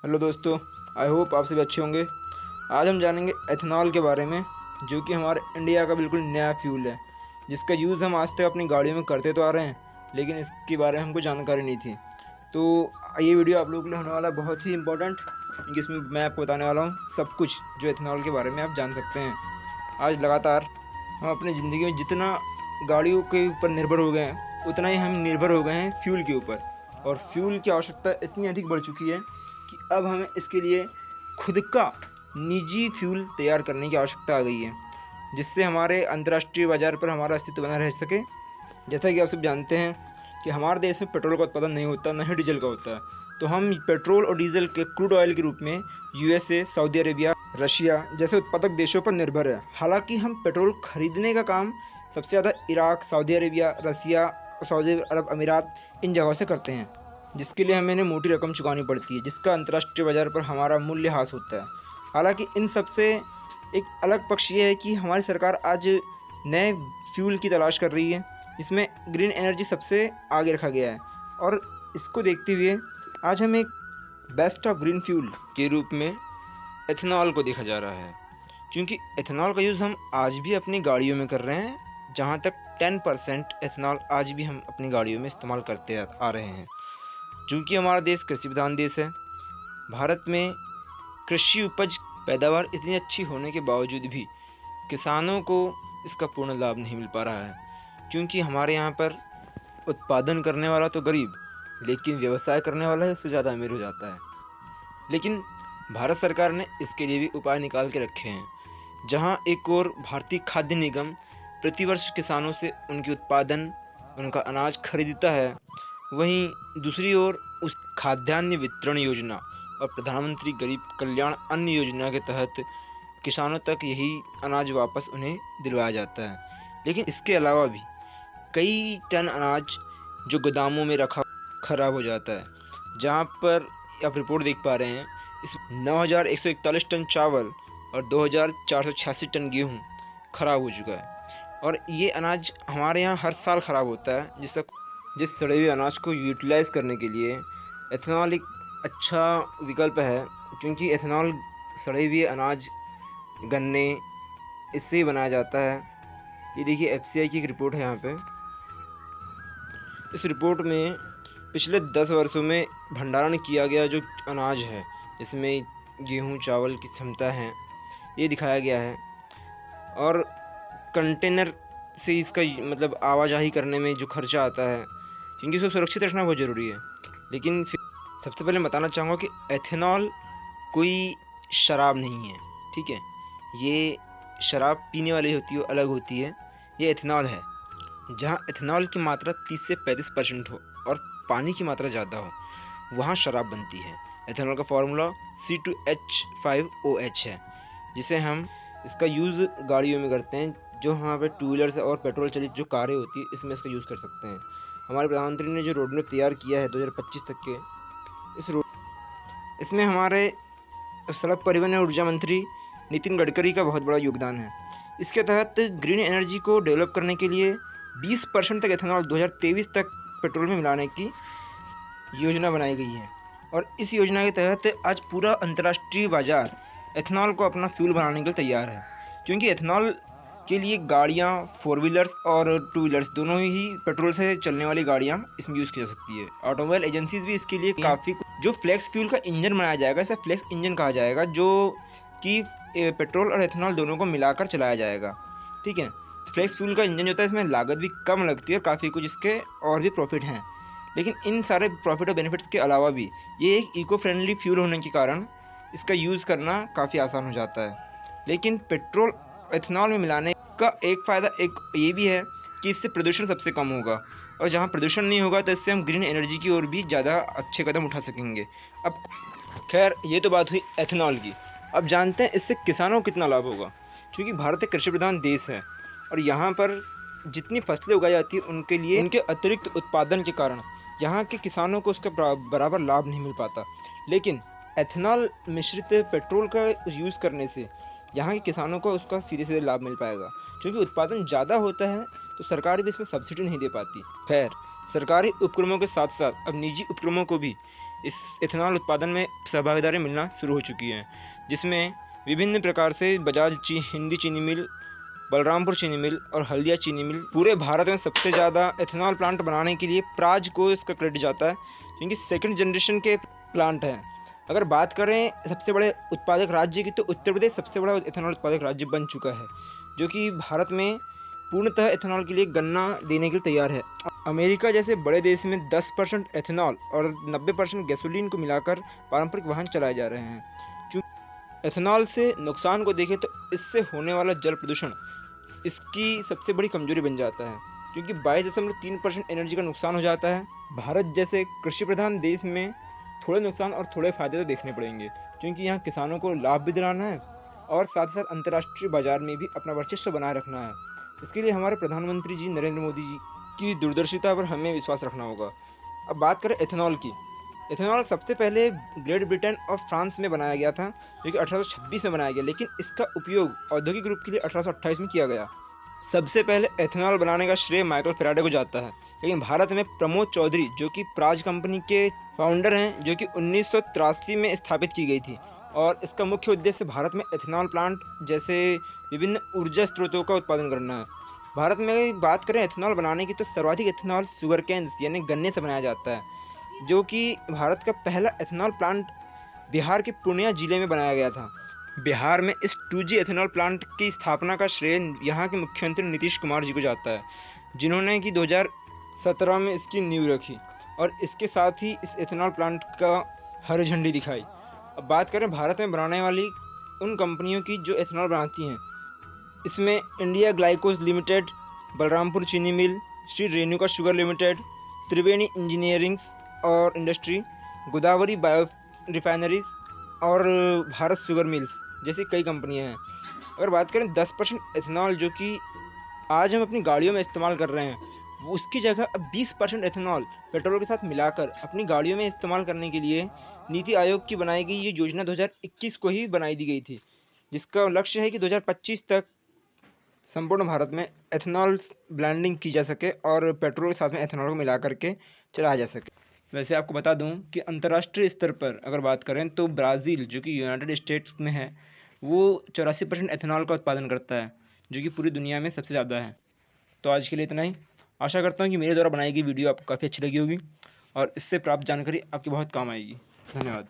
Hello दोस्तों, I hope आप सभी अच्छे होंगे। आज हम जानेंगे एथेनॉल के बारे में, जो कि हमारे इंडिया का बिल्कुल नया फ्यूल है, जिसका यूज़ हम आज तक अपनी गाड़ियों में करते तो आ रहे हैं, लेकिन इसके बारे में हमको जानकारी नहीं थी। तो ये वीडियो आप लोगों के लिए होने वाला है बहुत ही इंपॉर्टेंट, जिसमें मैं आपको बताने वाला हूँ सब कुछ जो एथेनॉल के बारे में आप जान सकते हैं। आज लगातार हम अपनी ज़िंदगी में जितना गाड़ियों के ऊपर निर्भर हो गए हैं, उतना ही हम निर्भर हो गए हैं फ्यूल के ऊपर। और फ्यूल की आवश्यकता इतनी अधिक बढ़ चुकी है कि अब हमें इसके लिए खुद का निजी फ्यूल तैयार करने की आवश्यकता आ गई है, जिससे हमारे अंतर्राष्ट्रीय बाज़ार पर हमारा अस्तित्व बना रह सके। जैसा कि आप सब जानते हैं कि हमारे देश में पेट्रोल का उत्पादन नहीं होता, न ही डीजल का होता है। तो हम पेट्रोल और डीजल के क्रूड ऑयल के रूप में यूएसए, सऊदी अरेबिया, रशिया जैसे उत्पादक देशों पर निर्भर है। हालांकि हम पेट्रोल खरीदने का काम सबसे ज़्यादा इराक, सऊदी अरेबिया, रसिया, सऊदी अरब अमीरात इन जगहों से करते हैं, जिसके लिए हमें मोटी रकम चुकानी पड़ती है, जिसका अंतर्राष्ट्रीय बाज़ार पर हमारा मूल्य ह्रास होता है। हालांकि इन सब से एक अलग पक्ष ये है कि हमारी सरकार आज नए फ्यूल की तलाश कर रही है, जिसमें ग्रीन एनर्जी सबसे आगे रखा गया है। और इसको देखते हुए आज हम एक बेस्ट ऑफ ग्रीन फ्यूल के रूप में एथेनॉल को देखा जा रहा है, क्योंकि एथेनॉल का यूज़ हम आज भी अपनी गाड़ियों में कर रहे हैं। जहाँ तक 10% एथेनॉल आज भी हम अपनी गाड़ियों में इस्तेमाल करते आ रहे हैं। चूँकि हमारा देश कृषि प्रधान देश है, भारत में कृषि उपज पैदावार इतनी अच्छी होने के बावजूद भी किसानों को इसका पूर्ण लाभ नहीं मिल पा रहा है, क्योंकि हमारे यहाँ पर उत्पादन करने वाला तो गरीब, लेकिन व्यवसाय करने वाला इससे ज़्यादा अमीर हो जाता है। लेकिन भारत सरकार ने इसके लिए भी उपाय निकाल के रखे हैं। जहाँ एक और भारतीय खाद्य निगम प्रतिवर्ष किसानों से उनकी उत्पादन, उनका अनाज खरीदता है, वहीं दूसरी ओर उस खाद्यान्न वितरण योजना और प्रधानमंत्री गरीब कल्याण अन्न योजना के तहत किसानों तक यही अनाज वापस उन्हें दिलवाया जाता है। लेकिन इसके अलावा भी कई टन अनाज जो गोदामों में रखा खराब हो जाता है, जहाँ पर आप रिपोर्ट देख पा रहे हैं, इस 9,141 टन चावल और 2,486 टन गेहूँ खराब हो चुका है। और ये अनाज हमारे यहाँ हर साल ख़राब होता है, जिस सड़े हुए अनाज को यूटिलाइज़ करने के लिए एथेनॉल एक अच्छा विकल्प है, क्योंकि एथेनॉल सड़े हुए अनाज, गन्ने, इससे ही बनाया जाता है। ये देखिए एफसीआई की एक रिपोर्ट है यहाँ पे। इस रिपोर्ट में पिछले 10 वर्षों में भंडारण किया गया जो अनाज है, जिसमें गेहूँ चावल की क्षमता है, ये दिखाया गया है। और कंटेनर से इसका मतलब आवाजाही करने में जो खर्चा आता है, क्योंकि इसको सुरक्षित रखना बहुत ज़रूरी है। लेकिन फिर सबसे पहले बताना चाहूँगा कि एथेनॉल कोई शराब नहीं है, ठीक है। ये शराब पीने वाली होती है, वो अलग होती है। ये एथेनॉल है। जहाँ एथेनॉल की मात्रा 30 से 35% हो और पानी की मात्रा ज़्यादा हो, वहाँ शराब बनती है। एथेनॉल का फॉर्मूला C2H5OH है, जिसे हम इसका यूज़ गाड़ियों में करते हैं, जो वहाँ पे टू व्हीलर्स और पेट्रोल चलित जो कारें होती है, इसमें इसका यूज़ कर सकते हैं। हमारे प्रधानमंत्री ने जो रोड मैप तैयार किया है 2025 तक के, इसमें हमारे सड़क परिवहन और ऊर्जा मंत्री नितिन गडकरी का बहुत बड़ा योगदान है। इसके तहत ग्रीन एनर्जी को डेवलप करने के लिए 20% तक एथेनॉल 2023 तक पेट्रोल में मिलाने की योजना बनाई गई है। और इस योजना के तहत आज पूरा अंतर्राष्ट्रीय बाजार एथेनॉल को अपना फ्यूल बनाने के लिए तैयार है, क्योंकि एथेनॉल के लिए गाड़ियाँ, 4 व्हीलर्स और 2 व्हीलर्स दोनों ही पेट्रोल से चलने वाली गाड़ियाँ इसमें यूज़ की जा सकती है। ऑटोमोबाइल एजेंसीज भी इसके लिए काफ़ी जो फ्लेक्स फ्यूल का इंजन बनाया जाएगा, इसे फ्लेक्स इंजन कहा जाएगा, जो कि पेट्रोल और एथेनॉल दोनों को मिलाकर चलाया जाएगा, ठीक है। फ्लेक्स फ्यूल का इंजन होता है, इसमें लागत भी कम लगती है और काफ़ी कुछ इसके और भी प्रॉफिट हैं। लेकिन इन सारे प्रॉफिट और बेनिफिट्स के अलावा भी ये एक इको फ्रेंडली फ्यूल होने के कारण इसका यूज़ करना काफ़ी आसान हो जाता है। लेकिन पेट्रोल एथेनॉल में मिलाने का एक फ़ायदा एक ये भी है कि इससे प्रदूषण सबसे कम होगा, और जहाँ प्रदूषण नहीं होगा तो इससे हम ग्रीन एनर्जी की ओर भी ज़्यादा अच्छे कदम उठा सकेंगे। अब खैर, ये तो बात हुई एथेनॉल की। अब जानते हैं इससे किसानों को कितना लाभ होगा, क्योंकि भारत एक कृषि प्रधान देश है और यहाँ पर जितनी फसलें उगाई जाती है उनके लिए उनके अतिरिक्त उत्पादन के कारण यहाँ के किसानों को उसका बराबर लाभ नहीं मिल पाता। लेकिन एथेनॉल मिश्रित पेट्रोल का यूज़ करने से यहाँ के किसानों को उसका सीधे सीधे लाभ मिल पाएगा, क्योंकि उत्पादन ज़्यादा होता है तो सरकार भी इसमें सब्सिडी नहीं दे पाती। खैर, सरकारी उपक्रमों के साथ साथ अब निजी उपक्रमों को भी इस एथेनॉल उत्पादन में सहभागीदारी मिलना शुरू हो चुकी है, जिसमें विभिन्न प्रकार से बजाज हिंदी चीनी मिल, बलरामपुर चीनी मिल और हल्दिया चीनी मिल पूरे भारत में सबसे ज़्यादा एथेनॉल प्लांट बनाने के लिए प्राज को इसका क्रेडिट जाता है, क्योंकि सेकंड जनरेशन के प्लांट हैं। अगर बात करें सबसे बड़े उत्पादक राज्य की, तो उत्तर प्रदेश सबसे बड़ा एथेनॉल उत्पादक राज्य बन चुका है, जो कि भारत में पूर्णतः एथेनॉल के लिए गन्ना देने के लिए तैयार है। अमेरिका जैसे बड़े देश में 10% एथेनॉल और 90% गैसोलीन को मिलाकर पारंपरिक वाहन चलाए जा रहे हैं। क्योंकि एथेनॉल से नुकसान को देखें तो इससे होने वाला जल प्रदूषण इसकी सबसे बड़ी कमजोरी बन जाता है, क्योंकि 22.3% एनर्जी का नुकसान हो जाता है। भारत जैसे कृषि प्रधान देश में थोड़े नुकसान और थोड़े फायदे तो देखने पड़ेंगे, क्योंकि यहाँ किसानों को लाभ भी दिलाना है और साथ ही साथ अंतर्राष्ट्रीय बाजार में भी अपना वर्चस्व बनाए रखना है। इसके लिए हमारे प्रधानमंत्री जी नरेंद्र मोदी जी की दूरदर्शिता पर हमें विश्वास रखना होगा। अब बात करें एथेनॉल की। एथेनॉल सबसे पहले ग्रेट ब्रिटेन और फ्रांस में बनाया गया था, जो कि 1826 में बनाया गया, लेकिन इसका उपयोग औद्योगिक रूप के लिए 1828 में किया गया। सबसे पहले एथेनॉल बनाने का श्रेय माइकल फेराडे को जाता है, लेकिन भारत में प्रमोद चौधरी, जो कि प्राज कंपनी के फाउंडर हैं, जो कि 1983 में स्थापित की गई थी, और इसका मुख्य उद्देश्य भारत में एथेनॉल प्लांट जैसे विभिन्न ऊर्जा स्रोतों का उत्पादन करना है। भारत में बात करें एथेनॉल बनाने की, तो सर्वाधिक एथेनॉल शुगर कैन्स यानी गन्ने से बनाया जाता है, जो कि भारत का पहला एथेनॉल प्लांट बिहार के पूर्णिया जिले में बनाया गया था। बिहार में इस 2G एथेनॉल प्लांट की स्थापना का श्रेय यहाँ के मुख्यमंत्री नीतीश कुमार जी को जाता है, जिन्होंने कि 2017 में इसकी नींव रखी और इसके साथ ही इस एथेनॉल प्लांट का हरी झंडी दिखाई। अब बात करें भारत में बनाने वाली उन कंपनियों की जो एथेनॉल बनाती हैं, इसमें इंडिया ग्लाइकोज लिमिटेड, बलरामपुर चीनी मिल, श्री रेणुका शुगर लिमिटेड, त्रिवेणी इंजीनियरिंग और इंडस्ट्री, गोदावरी बायो रिफाइनरीज और भारत शुगर मिल्स जैसी कई कंपनियां हैं। अगर बात करें 10% एथेनॉल जो कि आज हम अपनी गाड़ियों में इस्तेमाल कर रहे हैं, उसकी जगह अब 20% एथेनॉल पेट्रोल के साथ मिलाकर अपनी गाड़ियों में इस्तेमाल करने के लिए नीति आयोग की बनाई गई ये योजना 2021 को ही बनाई दी गई थी, जिसका लक्ष्य है कि 2025 तक संपूर्ण भारत में एथेनॉल ब्लेंडिंग की जा सके और पेट्रोल के साथ में एथेनॉल को मिला करके चलाया जा सके। वैसे आपको बता दूं कि अंतर्राष्ट्रीय स्तर पर अगर बात करें तो ब्राज़ील, जो कि यूनाइटेड स्टेट्स में है, वो 84% एथेनॉल का उत्पादन करता है, जो कि पूरी दुनिया में सबसे ज़्यादा है। तो आज के लिए इतना ही। आशा करता हूँ कि मेरे द्वारा बनाई गई वीडियो आपको काफ़ी अच्छी लगी होगी और इससे प्राप्त जानकारी आपकी बहुत काम आएगी। धन्यवाद।